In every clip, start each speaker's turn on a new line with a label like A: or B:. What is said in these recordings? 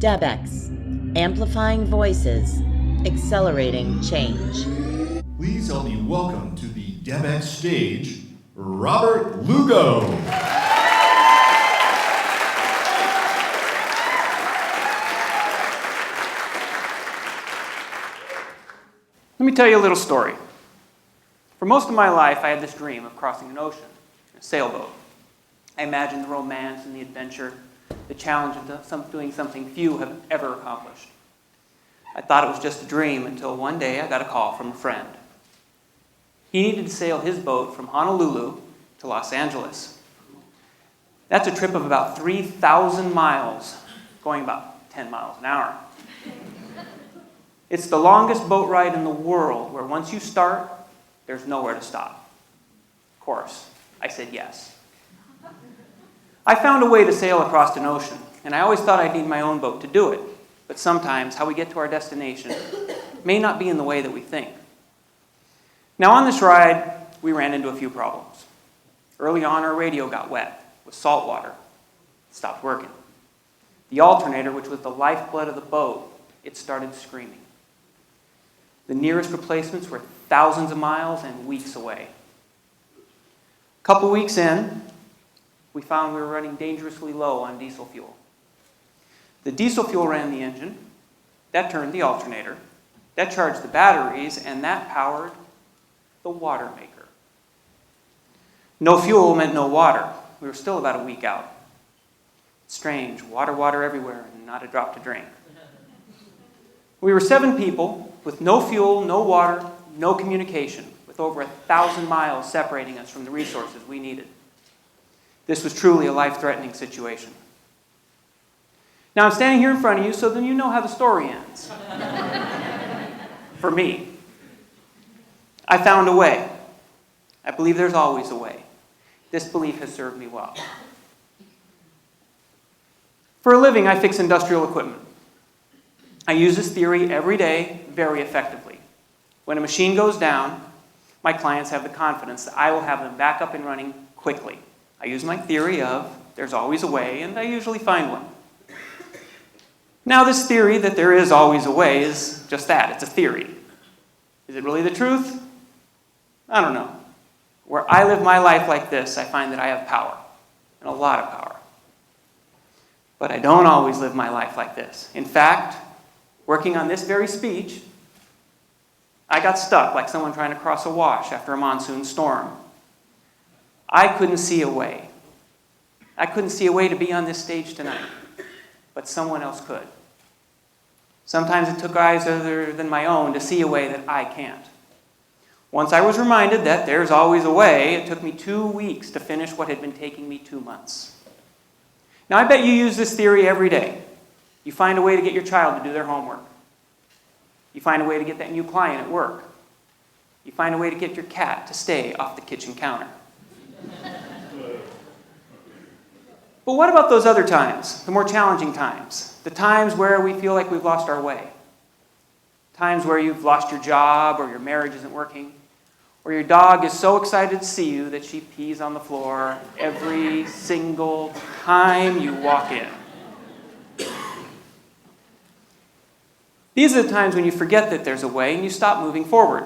A: DEBx, amplifying voices, accelerating change.
B: Please help me welcome to the DEBx stage, Robert Lugo.
C: Let me tell you a little story. For most of my life, I had this dream of crossing an ocean in a sailboat. I imagined the romance and the adventure, the challenge of doing something few have ever accomplished. I thought it was just a dream until one day I got a call from a friend. He needed to sail his boat from Honolulu to Los Angeles. That's a trip of about 3,000 miles, going about 10 miles an hour. It's the longest boat ride in the world where once you start, there's nowhere to stop. Of course, I said yes. I found a way to sail across an ocean, and I always thought I'd need my own boat to do it. But sometimes how we get to our destination may not be in the way that we think. Now on this ride, we ran into a few problems. Early on, our radio got wet with salt water. It stopped working. The alternator, which was the lifeblood of the boat, it started screaming. The nearest replacements were thousands of miles and weeks away. A couple weeks in, we found we were running dangerously low on diesel fuel. The diesel fuel ran the engine, that turned the alternator, that charged the batteries, and that powered the water maker. No fuel meant no water. We were still about a week out. Strange, water everywhere, and not a drop to drink. We were 7 people with no fuel, no water, no communication, with over 1,000 miles separating us from the resources we needed. This was truly a life-threatening situation. Now I'm standing here in front of you, so then you know how the story ends. For me. I found a way. I believe there's always a way. This belief has served me well. For a living, I fix industrial equipment. I use this theory every day very effectively. When a machine goes down, my clients have the confidence that I will have them back up and running quickly. I use my theory of there's always a way, and I usually find one. Now, this theory that there is always a way is just that. It's a theory. Is it really the truth? I don't know. Where I live my life like this, I find that I have power, and a lot of power. But I don't always live my life like this. In fact, working on this very speech, I got stuck like someone trying to cross a wash after a monsoon storm. I couldn't see a way. I couldn't see a way to be on this stage tonight, but someone else could. Sometimes it took eyes other than my own to see a way that I can't. Once I was reminded that there's always a way, it took me 2 weeks to finish what had been taking me 2 months. Now, I bet you use this theory every day. You find a way to get your child to do their homework. You find a way to get that new client at work. You find a way to get your cat to stay off the kitchen counter. But what about those other times, the more challenging times, the times where we feel like we've lost our way? Times where you've lost your job or your marriage isn't working, or your dog is so excited to see you that she pees on the floor every single time you walk in. These are the times when you forget that there's a way and you stop moving forward.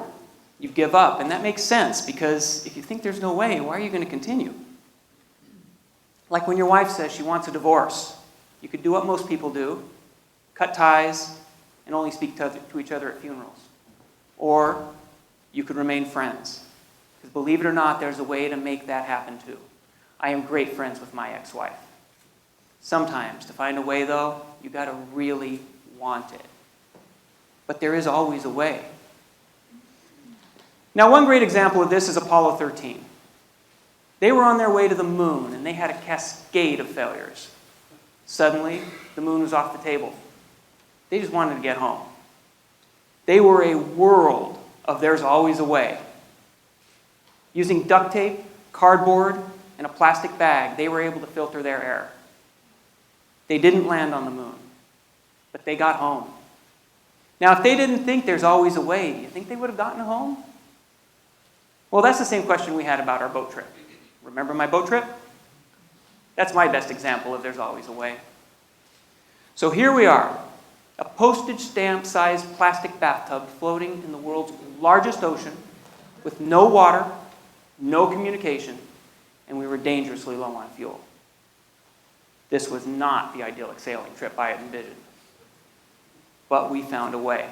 C: You give up, and that makes sense because if you think there's no way, why are you going to continue? Like when your wife says she wants a divorce. You could do what most people do, cut ties, and only speak to each other at funerals. Or you could remain friends. Because believe it or not, there's a way to make that happen too. I am great friends with my ex-wife. Sometimes, to find a way though, you got to really want it. But there is always a way. Now, one great example of this is Apollo 13. They were on their way to the moon, and they had a cascade of failures. Suddenly, the moon was off the table. They just wanted to get home. They were a world of there's always a way. Using duct tape, cardboard, and a plastic bag, they were able to filter their air. They didn't land on the moon, but they got home. Now, if they didn't think there's always a way, do you think they would have gotten home? Well, that's the same question we had about our boat trip. Remember my boat trip? That's my best example of there's always a way. So here we are, a postage stamp-sized plastic bathtub floating in the world's largest ocean with no water, no communication, and we were dangerously low on fuel. This was not the idyllic sailing trip I had envisioned. But we found a way.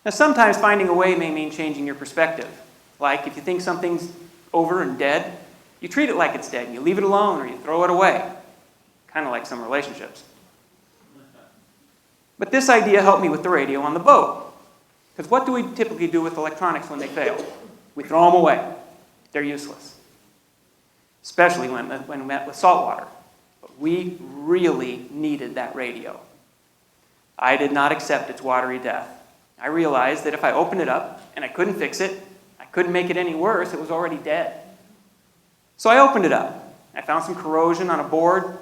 C: Now, sometimes finding a way may mean changing your perspective. Like if you think something's over and dead, you treat it like it's dead and you leave it alone or you throw it away. Kind of like some relationships. But this idea helped me with the radio on the boat. Because what do we typically do with electronics when they fail? We throw them away. They're useless. Especially when met with salt water. But we really needed that radio. I did not accept its watery death. I realized that if I opened it up and I couldn't fix it, I couldn't make it any worse, it was already dead. So I opened it up. I found some corrosion on a board,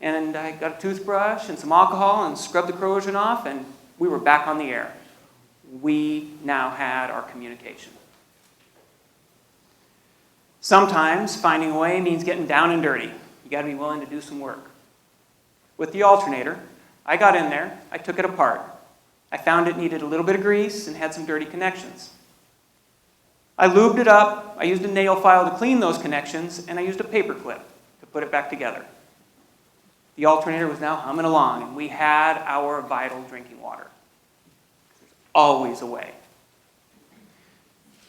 C: and I got a toothbrush and some alcohol and scrubbed the corrosion off, and we were back on the air. We now had our communication. Sometimes finding a way means getting down and dirty. You got to be willing to do some work. With the alternator, I got in there, I took it apart. I found it needed a little bit of grease and had some dirty connections. I lubed it up, I used a nail file to clean those connections, and I used a paper clip to put it back together. The alternator was now humming along, and we had our vital drinking water. There's always a way.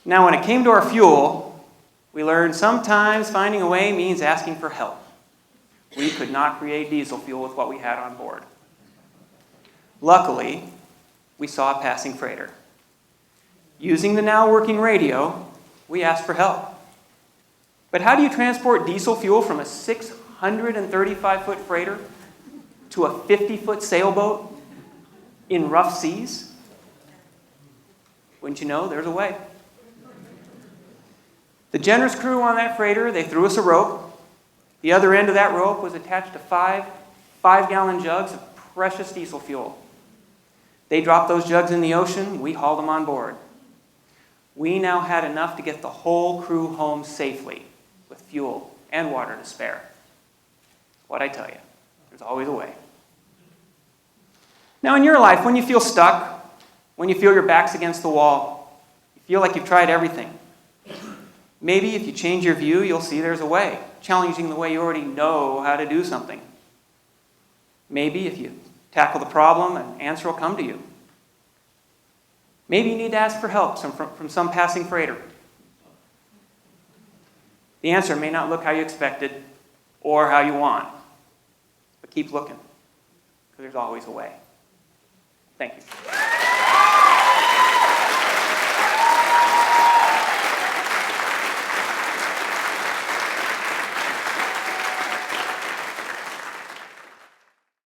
C: Now, when it came to our fuel, we learned sometimes finding a way means asking for help. We could not create diesel fuel with what we had on board. Luckily, we saw a passing freighter. Using the now working radio, we asked for help. But how do you transport diesel fuel from a 635-foot freighter to a 50-foot sailboat in rough seas? Wouldn't you know, there's a way. The generous crew on that freighter, they threw us a rope. The other end of that rope was attached to five-gallon jugs of precious diesel fuel. They dropped those jugs in the ocean, we hauled them on board. We now had enough to get the whole crew home safely with fuel and water to spare. What'd I tell you? There's always a way. Now in your life, when you feel stuck, when you feel your back's against the wall, you feel like you've tried everything, maybe if you change your view, you'll see there's a way, challenging the way you already know how to do something. Maybe if you tackle the problem, an answer will come to you. Maybe you need to ask for help from some passing freighter. The answer may not look how you expected or how you want, but keep looking, because there's always a way. Thank you.